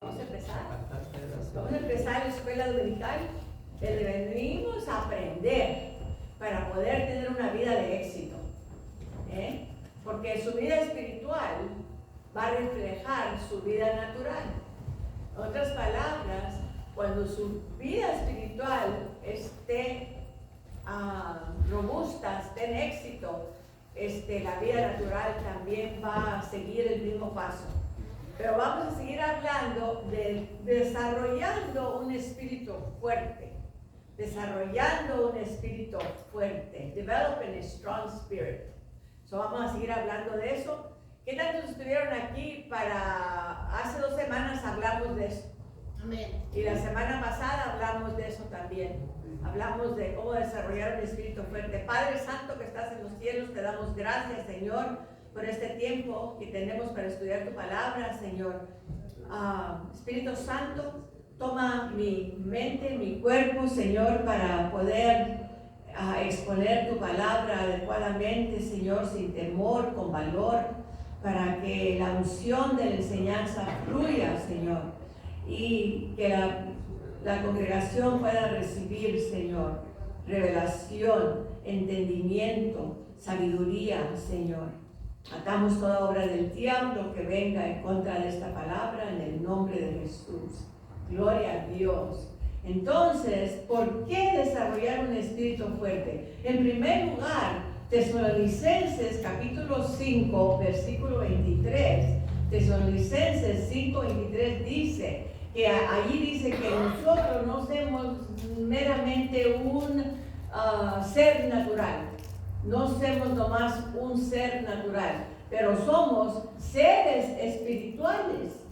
Vamos a empezar la escuela dominical, donde venimos a aprender para poder tener una vida de éxito. Porque su vida espiritual va a reflejar su vida natural. En otras palabras, cuando su vida espiritual esté robusta, esté en éxito, la vida natural también va a seguir el mismo paso. Pero vamos a seguir hablando de desarrollando un espíritu fuerte. Desarrollando un espíritu fuerte. Developing a strong spirit. So vamos a seguir hablando de eso. ¿Qué tantos estuvieron aquí hace 2 semanas hablamos de eso? Amén. Y la semana pasada hablamos de eso también. Hablamos de cómo desarrollar un espíritu fuerte. Padre Santo que estás en los cielos, te damos gracias, Señor, por este tiempo que tenemos para estudiar tu palabra, Señor. Espíritu Santo, toma mi mente, mi cuerpo, Señor, para poder exponer tu palabra adecuadamente, Señor, sin temor, con valor, para que la unción de la enseñanza fluya, Señor, y que la congregación pueda recibir, Señor, revelación, entendimiento, sabiduría, Señor. Atamos toda obra del diablo que venga en contra de esta palabra en el nombre de Jesús. Gloria a Dios. Entonces, ¿por qué desarrollar un espíritu fuerte? En primer lugar, Tesalonicenses capítulo 5, versículo 23. Tesalonicenses 5, 23 dice que allí dice que nosotros no somos meramente un ser natural. No somos nomás un ser natural, pero somos seres espirituales.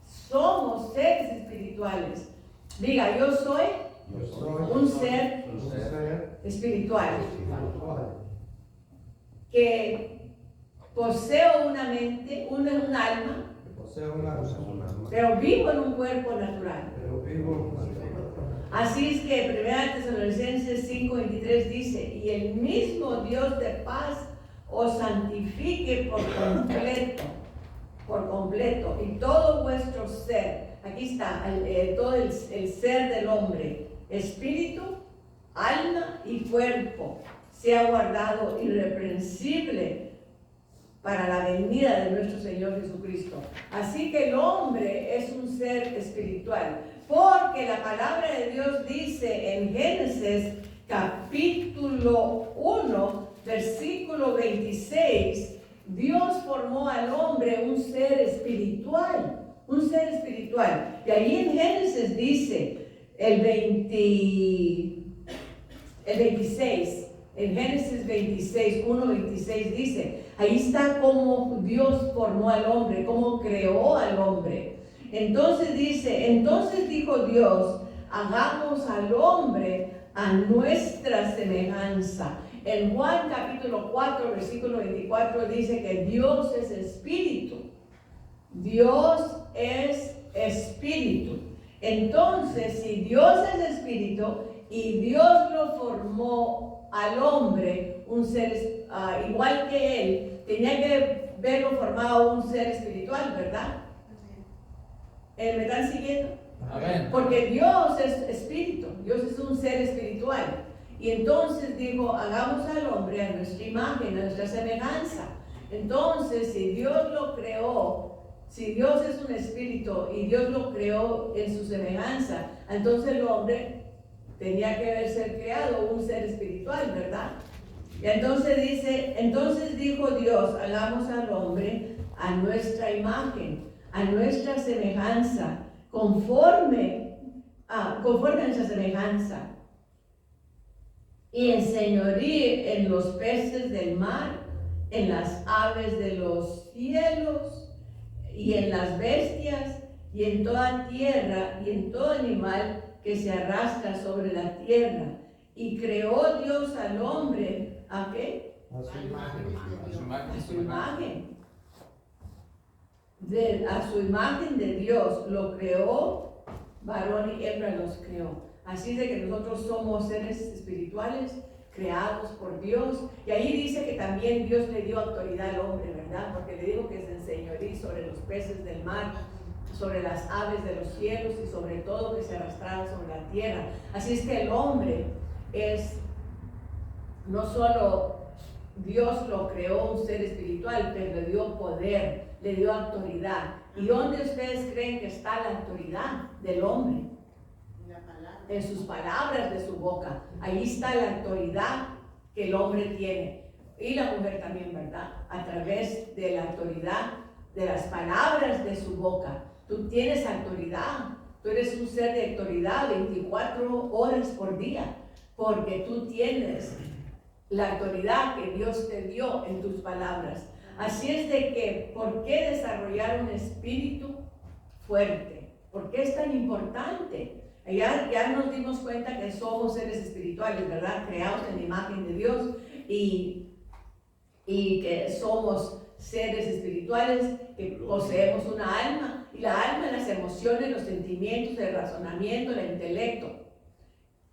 Somos seres espirituales. Diga, yo soy un ser espiritual que poseo una mente, un alma, pero vivo en un cuerpo natural. Así es que 1 Tesalonicenses 5:23 dice, y el mismo Dios de paz os santifique por completo, y todo vuestro ser, aquí está, todo el ser del hombre, espíritu, alma y cuerpo, sea guardado irreprensible para la venida de nuestro Señor Jesucristo. Así que el hombre es un ser espiritual, porque la palabra de Dios dice en Génesis capítulo 1, versículo 26, Dios formó al hombre un ser espiritual. Y ahí en Génesis dice el 26, en Génesis 26, 1:26 dice, ahí está cómo Dios formó al hombre, cómo creó al hombre. Entonces dijo Dios, hagamos al hombre a nuestra semejanza. En Juan capítulo 4, versículo 24 dice que Dios es espíritu. Dios es espíritu. Entonces, si Dios es espíritu y Dios lo formó al hombre, un ser igual que él, tenía que verlo formado un ser espiritual, ¿verdad? ¿Me están siguiendo? Amén. Porque Dios es espíritu, Dios es un ser espiritual. Y entonces dijo, hagamos al hombre a nuestra imagen, a nuestra semejanza. Entonces, si Dios lo creó, si Dios es un espíritu y Dios lo creó en su semejanza, entonces el hombre tenía que ser creado un ser espiritual, ¿verdad? Y entonces dijo Dios, hagamos al hombre a nuestra imagen, a nuestra semejanza, conforme a nuestra semejanza, y enseñoríe en los peces del mar, en las aves de los cielos, y en las bestias, y en toda tierra, y en todo animal que se arrastra sobre la tierra. Y creó Dios al hombre, ¿a qué? A su imagen. A su imagen. A su imagen de Dios lo creó, varón y hembra los creó. Así de que nosotros somos seres espirituales creados por Dios. Y ahí dice que también Dios le dio autoridad al hombre, ¿verdad? Porque le dijo que se enseñoría sobre los peces del mar, sobre las aves de los cielos y sobre todo que se arrastraban sobre la tierra. Así es que el hombre es no solo Dios lo creó un ser espiritual, pero le dio poder, le dio autoridad. ¿Y dónde ustedes creen que está la autoridad del hombre? En sus palabras de su boca. Ahí está la autoridad que el hombre tiene. Y la mujer también, ¿verdad? A través de la autoridad de las palabras de su boca. Tú tienes autoridad. Tú eres un ser de autoridad 24 horas por día. Porque tú tienes la autoridad que Dios te dio en tus palabras. Así es de que, ¿por qué desarrollar un espíritu fuerte? ¿Por qué es tan importante? Ya nos dimos cuenta que somos seres espirituales, ¿verdad? Creados en la imagen de Dios y que somos seres espirituales, que poseemos una alma, y la alma es las emociones, los sentimientos, el razonamiento, el intelecto.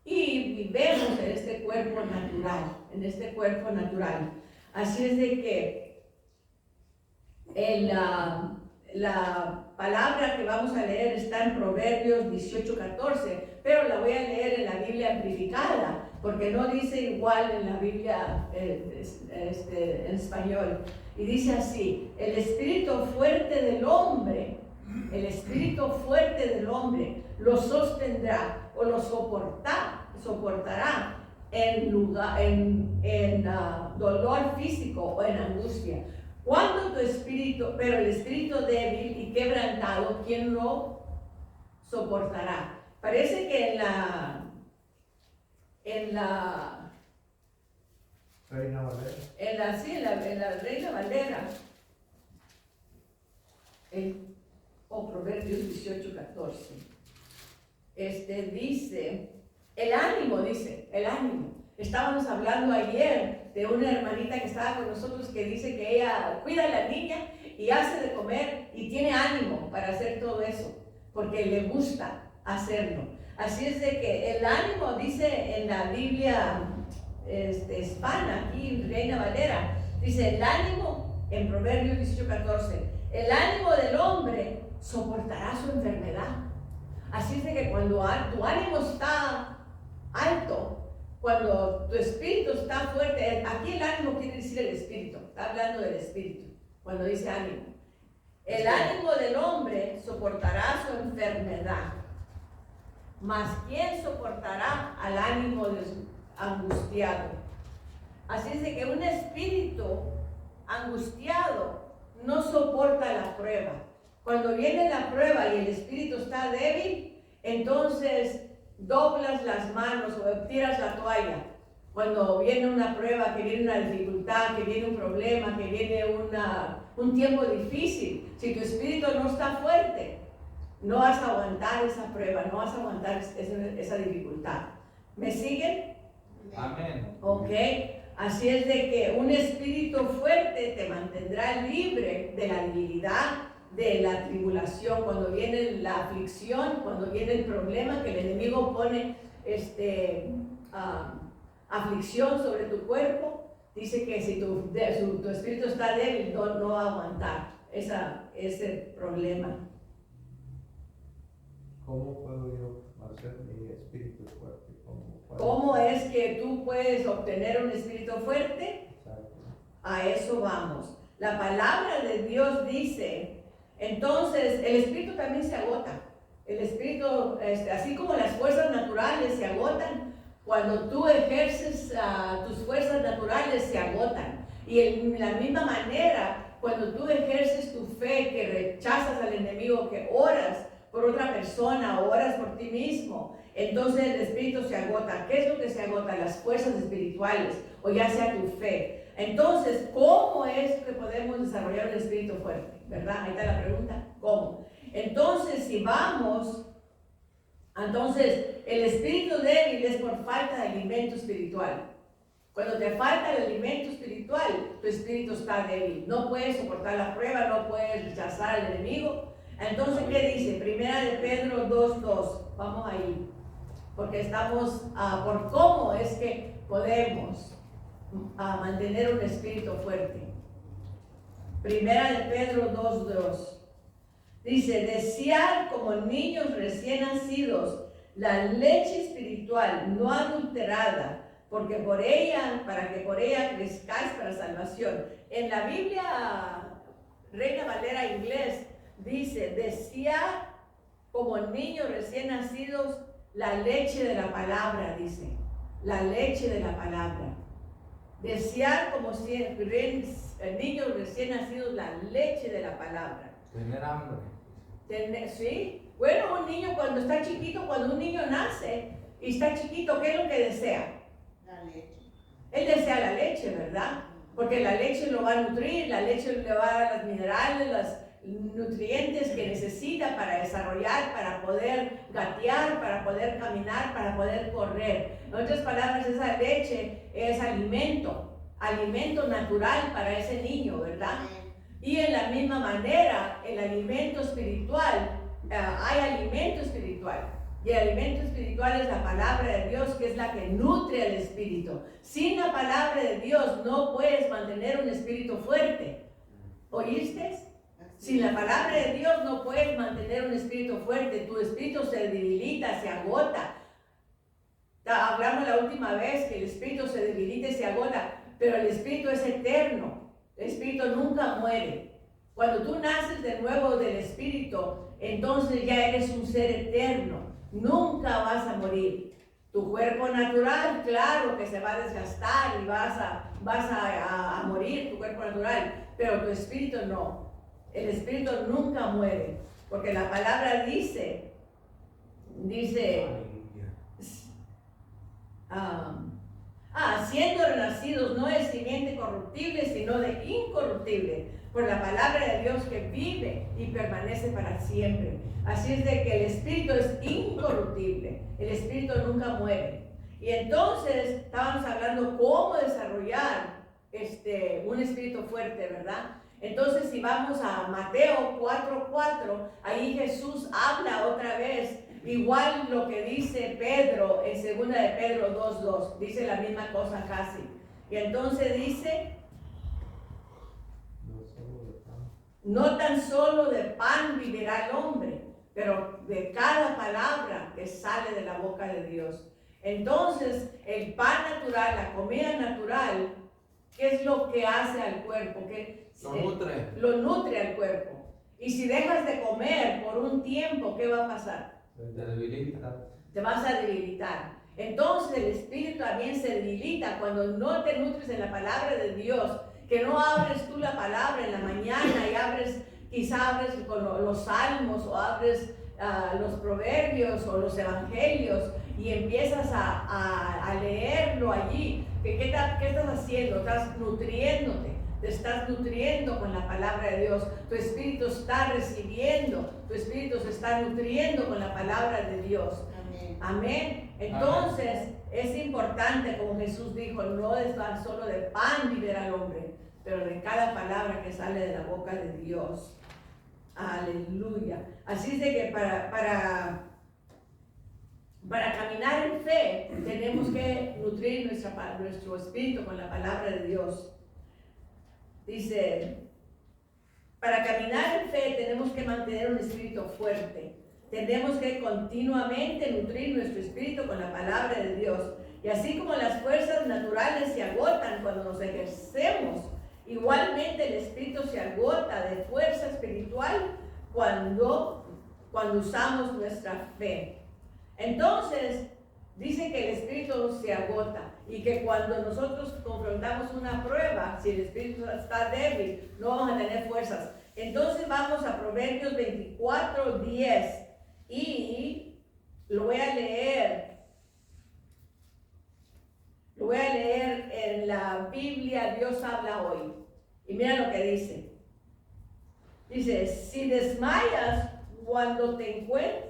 Y vivimos en este cuerpo natural, Así es de que la palabra que vamos a leer está en Proverbios 18:14, pero la voy a leer en la Biblia amplificada, porque no dice igual en la Biblia en español. Y dice así: el espíritu fuerte del hombre lo sostendrá o lo soportará en dolor físico o en angustia. Cuando tu espíritu, pero el espíritu débil y quebrantado, ¿quién lo soportará? Parece que en la Reina Valera. en la Reina Valera, Proverbios 18:14, dice, el ánimo. Estábamos hablando ayer de una hermanita que estaba con nosotros que dice que ella cuida a la niña y hace de comer y tiene ánimo para hacer todo eso, porque le gusta hacerlo. Así es de que el ánimo, dice en la Biblia hispana, aquí Reina Valera, dice el ánimo, en Proverbios 18:14, el ánimo del hombre soportará su enfermedad. Así es de que cuando tu ánimo está alto, cuando tu espíritu está fuerte, aquí el ánimo quiere decir el espíritu, está hablando del espíritu, cuando dice ánimo. El ánimo del hombre soportará su enfermedad, mas ¿quién soportará al ánimo angustiado? Así es de que un espíritu angustiado no soporta la prueba. Cuando viene la prueba y el espíritu está débil, entonces doblas las manos o tiras la toalla. Cuando viene una prueba, que viene una dificultad, que viene un problema, que viene un tiempo difícil, si tu espíritu no está fuerte, no vas a aguantar esa prueba, no vas a aguantar esa dificultad. ¿Me siguen? Amén. Ok, así es de que un espíritu fuerte te mantendrá libre de la debilidad, de la tribulación, cuando viene la aflicción, cuando viene el problema, que el enemigo pone aflicción sobre tu cuerpo. Dice que si tu espíritu está débil, no va a aguantar ese problema. ¿Cómo puedo yo hacer mi espíritu fuerte? ¿Cómo es que tú puedes obtener un espíritu fuerte? Exacto. A eso vamos. La palabra de Dios dice, entonces el espíritu también se agota. El espíritu, así como las fuerzas naturales se agotan, cuando tú ejerces tus fuerzas naturales se agotan. Y en la misma manera, cuando tú ejerces tu fe, que rechazas al enemigo, que oras por otra persona, oras por ti mismo, entonces el espíritu se agota. ¿Qué es lo que se agota? Las fuerzas espirituales, o ya sea tu fe. Entonces, ¿cómo es que podemos desarrollar un espíritu fuerte? ¿Verdad? Ahí está la pregunta. ¿Cómo? Entonces, el espíritu débil es por falta de alimento espiritual. Cuando te falta el alimento espiritual, tu espíritu está débil. No puedes soportar la prueba, no puedes rechazar al enemigo. Entonces, ¿qué dice? Primera de Pedro 2:2. Vamos ahí. Porque estamos por cómo es que podemos mantener un espíritu fuerte. Primera de Pedro 2:2. Dice, desear como niños recién nacidos la leche espiritual no adulterada, porque por ella, para que por ella crezcáis para salvación. En la Biblia Reina Valera inglés dice, desear como niños recién nacidos la leche de la palabra, dice, la leche de la palabra. Desear como niños recién nacidos la leche de la palabra. Tener hambre. ¿Sí? Bueno, un niño cuando está chiquito, cuando un niño nace y está chiquito, ¿qué es lo que desea? La leche. Él desea la leche, ¿verdad? Porque la leche lo va a nutrir, la leche le va a dar los minerales, los nutrientes que necesita para desarrollar, para poder gatear, para poder caminar, para poder correr. En otras palabras, esa leche es alimento, alimento natural para ese niño, ¿verdad? Y en la misma manera, el alimento espiritual, hay alimento espiritual. Y el alimento espiritual es la palabra de Dios, que es la que nutre al espíritu. Sin la palabra de Dios no puedes mantener un espíritu fuerte. ¿Oíste? Sin la palabra de Dios no puedes mantener un espíritu fuerte. Tu espíritu se debilita, se agota. Hablamos la última vez que el espíritu se debilita y se agota, pero el espíritu es eterno. El espíritu nunca muere. Cuando tú naces de nuevo del espíritu, entonces ya eres un ser eterno. Nunca vas a morir. Tu cuerpo natural, claro que se va a desgastar y vas a morir, tu cuerpo natural, pero tu espíritu no. El espíritu nunca muere, porque la palabra dice, siendo renacidos no de simiente corruptible, sino de incorruptible, por la palabra de Dios que vive y permanece para siempre. Así es de que el espíritu es incorruptible, el espíritu nunca muere. Y entonces estábamos hablando cómo desarrollar un espíritu fuerte, ¿verdad? Entonces si vamos a Mateo 4:4, ahí Jesús habla otra vez, igual lo que dice Pedro en 2 de Pedro 2:2, dice la misma cosa casi. Y entonces dice, no tan solo de pan vivirá el hombre, pero de cada palabra que sale de la boca de Dios. Entonces, el pan natural, la comida natural, ¿qué es lo que hace al cuerpo? Lo nutre al cuerpo. Y si dejas de comer por un tiempo, ¿qué va a pasar? Te debilita. Te vas a debilitar. Entonces, el espíritu también se debilita cuando no te nutres en la palabra de Dios, que no abres tú la palabra en la mañana y quizá abres con los salmos o abres los proverbios o los evangelios y empiezas a leerlo allí. ¿Qué estás haciendo? Estás nutriéndote, te estás nutriendo con la palabra de Dios. Tu espíritu está recibiendo, tu espíritu se está nutriendo con la palabra de Dios. Amén. Amén. Entonces, es importante, como Jesús dijo, no es tan solo de pan vivirá el hombre, pero de cada palabra que sale de la boca de Dios. Aleluya. Así es de que para caminar en fe, tenemos que nutrir nuestro espíritu con la palabra de Dios. Dice, para caminar en fe tenemos que mantener un espíritu fuerte. Tenemos que continuamente nutrir nuestro espíritu con la palabra de Dios. Y así como las fuerzas naturales se agotan cuando nos ejercemos, igualmente el espíritu se agota de fuerza espiritual cuando usamos nuestra fe. Entonces, dice que el espíritu se agota y que cuando nosotros confrontamos una prueba, si el espíritu está débil, no vamos a tener fuerzas. Entonces vamos a Proverbios 24:10 y lo voy a leer. Lo voy a leer en la Biblia, Dios habla hoy. Y mira lo que dice. Dice, si desmayas cuando te encuentres,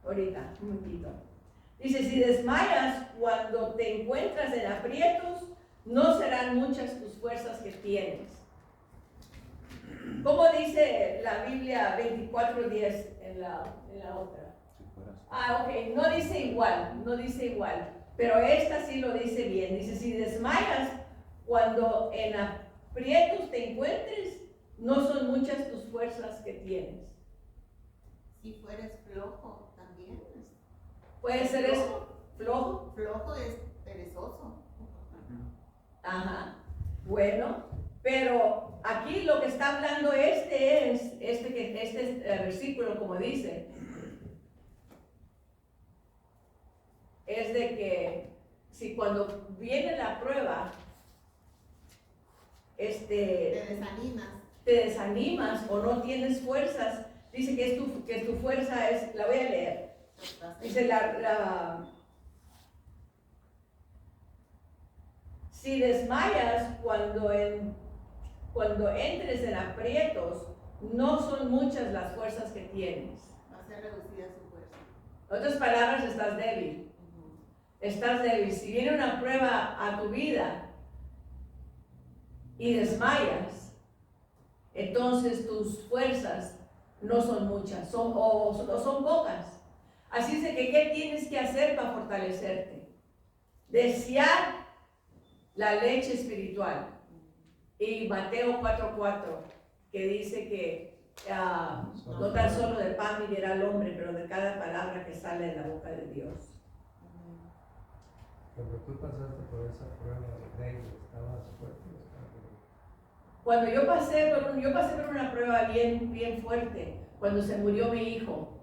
ahorita, un momentito. Dice, si desmayas cuando te encuentras en aprietos, no serán muchas tus fuerzas que tienes. ¿Cómo dice la Biblia 24:10 en la otra? Ok, no dice igual, pero esta sí lo dice bien. Dice, si desmayas cuando prietos te encuentres, no son muchas tus fuerzas que tienes. Si fueres flojo también. Puede ser eso, flojo. Flojo es perezoso. Ajá. Bueno, pero aquí lo que está hablando este versículo, como dice, es de que si cuando viene la prueba, Te desanimas. te desanimas o no tienes fuerzas, dice que tu fuerza es, la voy a leer, dice si desmayas cuando entres en aprietos, no son muchas las fuerzas que tienes. Va a ser reducida su fuerza. En otras palabras, estás débil. Estás débil. Si viene una prueba a tu vida y desmayas, entonces tus fuerzas no son muchas, son pocas. Así es de que, ¿qué tienes que hacer para fortalecerte? Desear la leche espiritual. Y Mateo 4:4, que dice que no tan solo de pan vivirá el hombre, pero de cada palabra que sale de la boca de Dios. Cuando tú pasaste por esa prueba de David, ¿estabas fuerte o estabas débil? Cuando yo pasé por una prueba bien fuerte, cuando se murió mi hijo,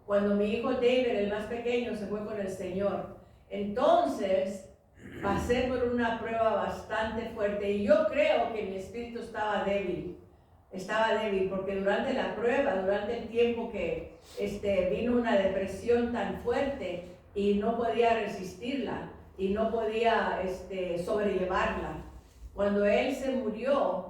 cuando mi hijo David, el más pequeño, se fue con el Señor, entonces pasé por una prueba bastante fuerte y yo creo que mi espíritu estaba débil, porque durante la prueba, durante el tiempo que vino una depresión tan fuerte y no podía resistirla y no podía sobrellevarla. Cuando él se murió,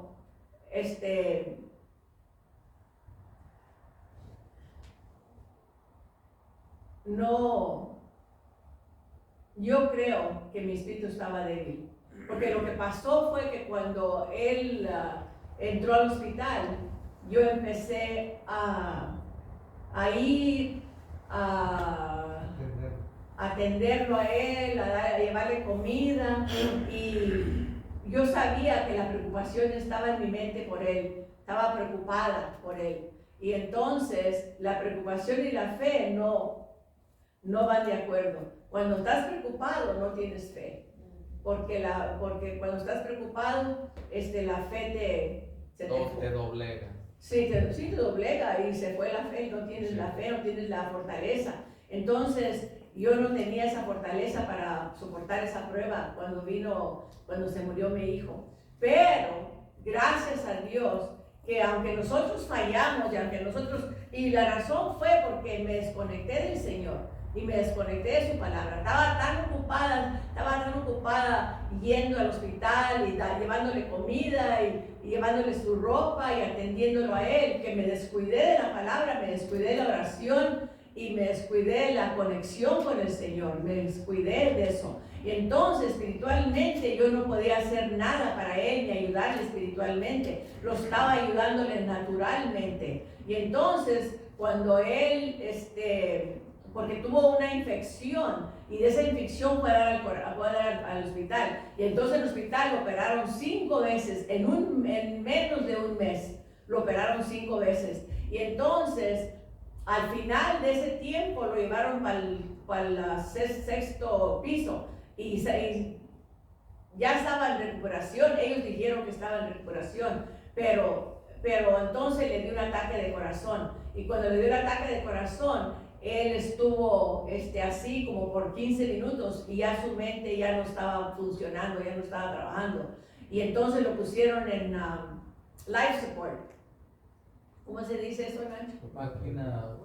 yo creo que mi espíritu estaba débil, porque lo que pasó fue que cuando él entró al hospital, yo empecé a ir a atenderlo a él, a llevarle comida, y yo sabía que la preocupación estaba en mi mente por él, estaba preocupada por él, y entonces la preocupación y la fe no van de acuerdo. Cuando estás preocupado no tienes fe, porque cuando estás preocupado, la fe te doblega. Sí, te doblega y se fue la fe y no tienes la fe, no tienes la fortaleza. Entonces yo no tenía esa fortaleza para soportar esa prueba cuando se murió mi hijo. Pero gracias a Dios que aunque nosotros fallamos y la razón fue porque me desconecté del Señor y me desconecté de su palabra. Estaba tan ocupada yendo al hospital y llevándole comida y llevándole su ropa y atendiéndolo a él, que me descuidé de la palabra, me descuidé de la oración y me descuidé de la conexión con el Señor, me descuidé de eso. Y entonces espiritualmente yo no podía hacer nada para él ni ayudarle espiritualmente, lo estaba ayudándole naturalmente. Y entonces cuando él porque tuvo una infección y de esa infección fue a dar al hospital, y entonces en el hospital lo operaron 5 veces, en menos de un mes lo operaron 5 veces, y entonces al final de ese tiempo lo llevaron para el 6º piso y ya estaba en recuperación. Ellos dijeron que estaba en recuperación, pero entonces le dio un ataque de corazón, y cuando le dio el ataque de corazón él estuvo así como por 15 minutos y ya su mente ya no estaba funcionando, ya no estaba trabajando, y entonces lo pusieron en life support. ¿Cómo se dice eso, Nacho? Máquina,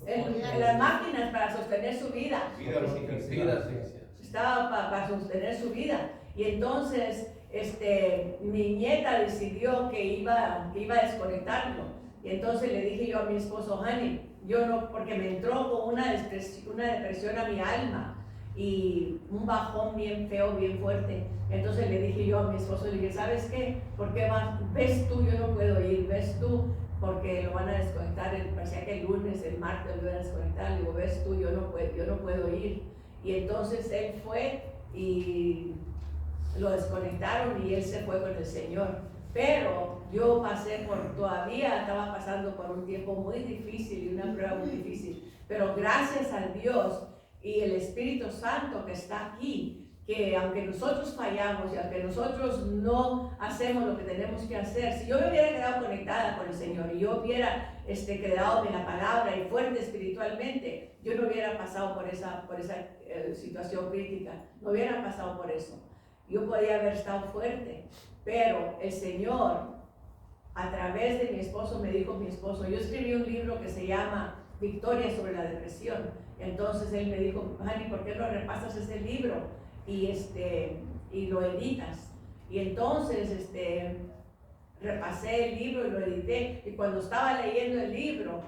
En las máquinas para sostener su vida. vida artificial. Estaba para sostener su vida. Y entonces mi nieta decidió que iba a desconectarlo. Y entonces le dije yo a mi esposo, honey, yo no, porque me entró con una depresión a mi alma y un bajón bien feo, bien fuerte. Entonces le dije yo a mi esposo, le dije, ¿sabes qué? ¿Por qué ves tú? Yo no puedo ir, ves tú, porque lo van a desconectar, parecía que el lunes, el martes lo iban a desconectar. Le digo, ves tú, yo no puedo ir. Y entonces él fue y lo desconectaron y él se fue con el Señor. Pero yo todavía estaba pasando por un tiempo muy difícil y una prueba muy difícil. Pero gracias a Dios y el Espíritu Santo que está aquí, que aunque nosotros fallamos y aunque nosotros no hacemos lo que tenemos que hacer, si yo me hubiera quedado conectada con el Señor y yo hubiera quedado en la palabra y fuerte espiritualmente, yo no hubiera pasado por esa situación crítica, no hubiera pasado por eso. Yo podía haber estado fuerte, pero el Señor, a través de mi esposo, me dijo mi esposo, yo escribí un libro que se llama Victoria sobre la depresión. Entonces él me dijo, Hani, ¿por qué no repasas ese libro y lo editas? Y entonces repasé el libro y lo edité, y cuando estaba leyendo el libro,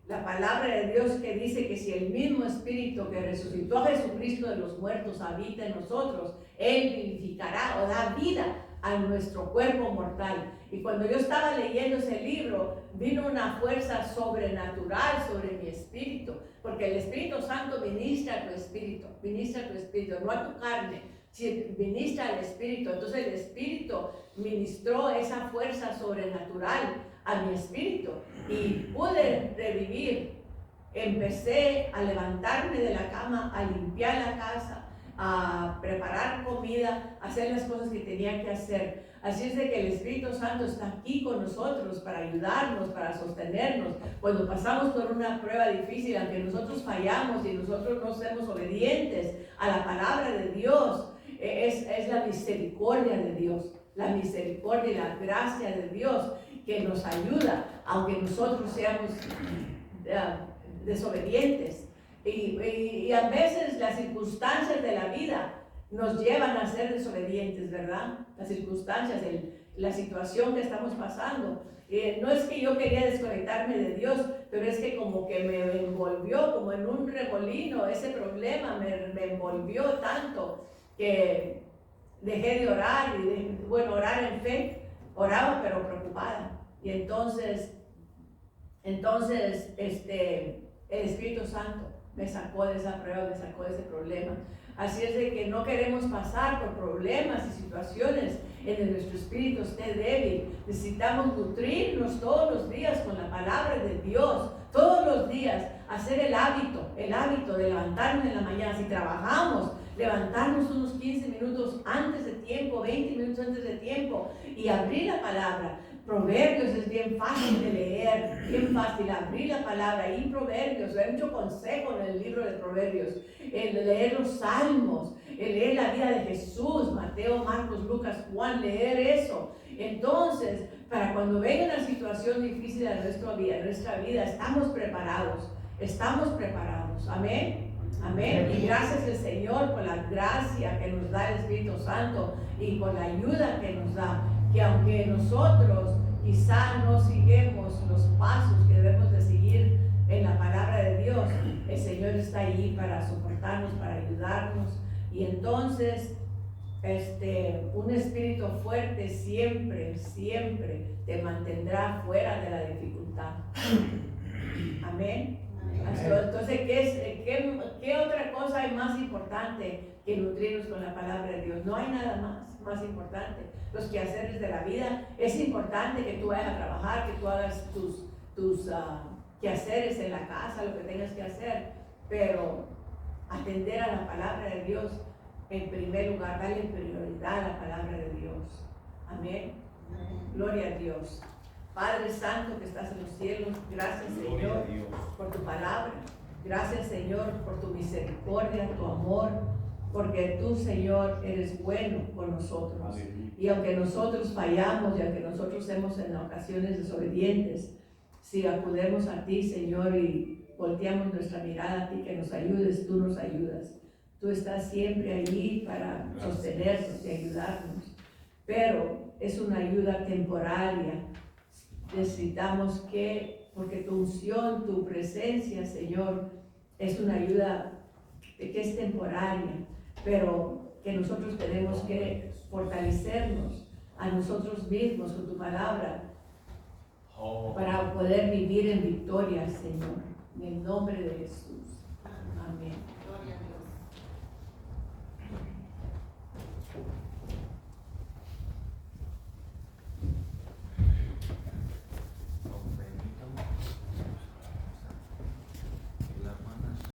la palabra de Dios que dice que si el mismo Espíritu que resucitó a Jesucristo de los muertos habita en nosotros, Él vivificará o da vida a nuestro cuerpo mortal. Y cuando yo estaba leyendo ese libro, vino una fuerza sobrenatural sobre mi espíritu, porque el Espíritu Santo ministra a tu espíritu, no a tu carne, ministra al espíritu. Entonces el Espíritu ministró esa fuerza sobrenatural a mi espíritu y pude revivir. Empecé a levantarme de la cama, a limpiar la casa, a preparar comida, a hacer las cosas que tenía que hacer. Así es de que el Espíritu Santo está aquí con nosotros para ayudarnos, para sostenernos. Cuando pasamos por una prueba difícil, aunque nosotros fallamos y nosotros no somos obedientes a la palabra de Dios, es la misericordia de Dios, la misericordia y la gracia de Dios que nos ayuda, aunque nosotros seamos desobedientes. Y a veces las circunstancias de la vida nos llevan a ser desobedientes, ¿verdad? Las circunstancias, la situación que estamos pasando. No es que yo quería desconectarme de Dios, pero es que como que me envolvió como en un remolino, ese problema me envolvió tanto que dejé de orar orar en fe, oraba pero preocupada. Y entonces el Espíritu Santo me sacó de esa prueba, me sacó de ese problema. Así es de que no queremos pasar por problemas y situaciones en donde nuestro espíritu esté débil. Necesitamos nutrirnos todos los días con la palabra de Dios, todos los días hacer el hábito de levantarnos en la mañana. Si trabajamos, levantarnos unos 15 minutos antes de tiempo, 20 minutos antes de tiempo y abrir la palabra. Proverbios es bien fácil de leer, bien fácil abrir la palabra y Proverbios, hay mucho consejo en el libro de Proverbios, el leer los salmos, el leer la vida de Jesús, Mateo, Marcos, Lucas, Juan, leer eso. Entonces, para cuando venga una situación difícil en nuestra vida, estamos preparados, amén. Amén. Y gracias al Señor por la gracia que nos da el Espíritu Santo y por la ayuda que nos da. Que aunque nosotros quizá no seguimos los pasos que debemos de seguir en la palabra de Dios, el Señor está ahí para soportarnos, para ayudarnos. Y entonces, un espíritu fuerte siempre te mantendrá fuera de la dificultad. Amén. Entonces, ¿qué otra cosa hay más importante que nutrirnos con la palabra de Dios? No hay nada más importante. Los quehaceres de la vida, es importante que tú vayas a trabajar, que tú hagas tus quehaceres en la casa, lo que tengas que hacer, pero atender a la palabra de Dios en primer lugar, darle prioridad a la palabra de Dios. Amén. Gloria a Dios. Padre Santo que estás en los cielos, gracias Señor por tu palabra, gracias Señor por tu misericordia, tu amor, porque tú Señor eres bueno con nosotros. Y aunque nosotros fallamos y aunque nosotros somos en ocasiones desobedientes, si acudemos a ti Señor y volteamos nuestra mirada a ti, que nos ayudes, tú nos ayudas. Tú estás siempre allí para sostenernos y ayudarnos, pero es una ayuda temporaria. Necesitamos porque tu unción, tu presencia, Señor, es una ayuda que es temporaria, pero que nosotros tenemos que fortalecernos a nosotros mismos con tu palabra para poder vivir en victoria, Señor, en el nombre de Jesús. Amén.